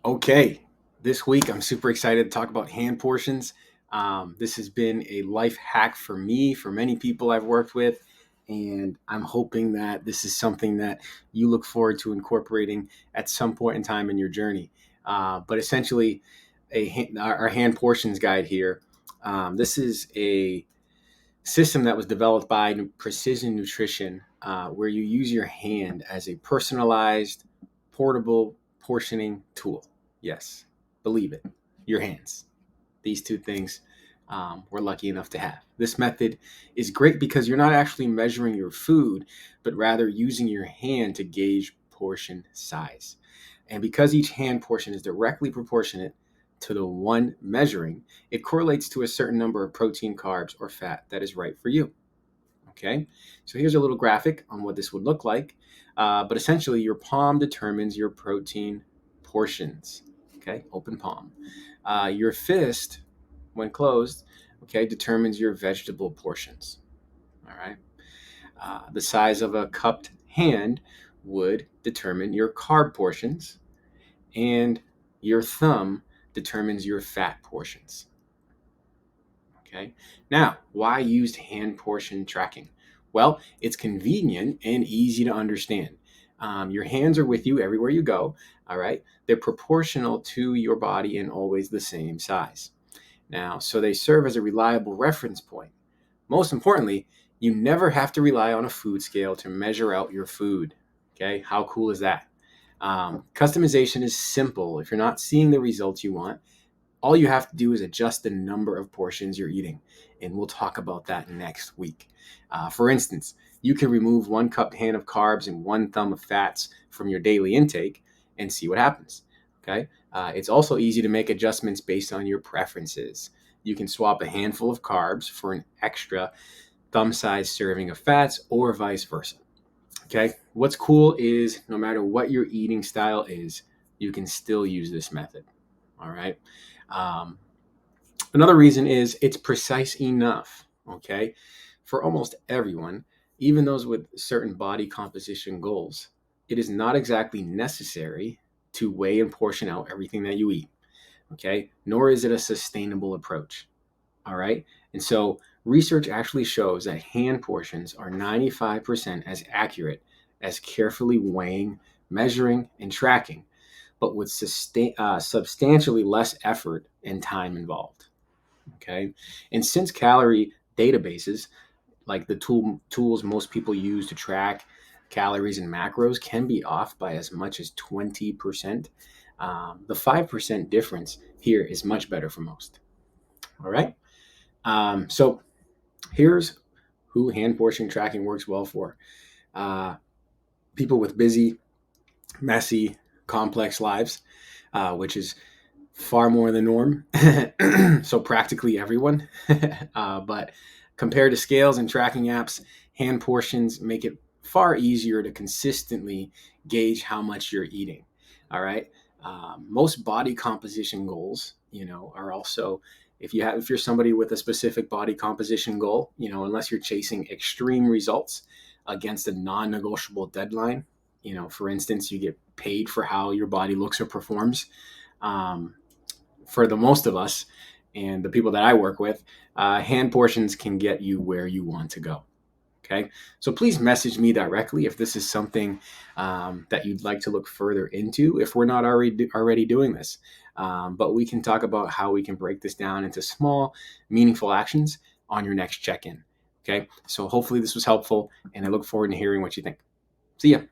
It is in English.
Okay, this week I'm super excited to talk about hand portions. This has been a life hack for me, for many people I've worked with, and I'm hoping that this is something that you look forward to incorporating at some point in time in your journey. But essentially, our hand portions guide here. This is a system that was developed by Precision Nutrition, where you use your hand as a personalized, portable portioning tool. Yes, believe it, your hands. These two things we're lucky enough to have. This method is great because you're not actually measuring your food, but rather using your hand to gauge portion size. And because each hand portion is directly proportionate to the one measuring, it correlates to a certain number of protein, carbs, or fat that is right for you. Okay, so here's a little graphic on what this would look like. But essentially, your palm determines your protein portions. Okay, open palm. Your fist, when closed, okay, determines your vegetable portions. All right. The size of a cupped hand would determine your carb portions, and your thumb determines your fat portions. Okay. Now, why use hand portion tracking? Well, it's convenient and easy to understand. Your hands are with you everywhere you go. All right. They're proportional to your body and always the same size. Now, so they serve as a reliable reference point. Most importantly, you never have to rely on a food scale to measure out your food. Okay. How cool is that? Customization is simple. If you're not seeing the results you want, all you have to do is adjust the number of portions you're eating, and we'll talk about that next week. For instance, you can remove 1 cup hand of carbs and 1 thumb of fats from your daily intake and see what happens. Okay. It's also easy to make adjustments based on your preferences. You can swap a handful of carbs for an extra thumb-sized serving of fats, or vice versa. Okay. What's cool is no matter what your eating style is, you can still use this method. All right. Um, Another reason is it's precise enough, okay, for almost everyone, even those with certain body composition goals. It is not exactly necessary to weigh and portion out everything that you eat, okay, nor is it a sustainable approach, all right? And so research actually shows that hand portions are 95% as accurate as carefully weighing, measuring, and tracking, but with substantially less effort and time involved. Okay. And since calorie databases, like the tools most people use to track calories and macros, can be off by as much as 20%, the 5% difference here is much better for most. All right. So here's who hand portion tracking works well for: uh, people with busy, messy, complex lives, which is far more the norm. So practically everyone. But compared to scales and tracking apps, hand portions make it far easier to consistently gauge how much you're eating. All right. Most body composition goals, are also, if you're somebody with a specific body composition goal, unless you're chasing extreme results against a non-negotiable deadline, for instance, you get paid for how your body looks or performs. Um, for the most of us and the people that I work with, hand portions can get you where you want to go. Okay. So please message me directly if this is something that you'd like to look further into, if we're not already doing this. But we can talk about how we can break this down into small, meaningful actions on your next check in. Okay. So hopefully this was helpful, and I look forward to hearing what you think. See ya.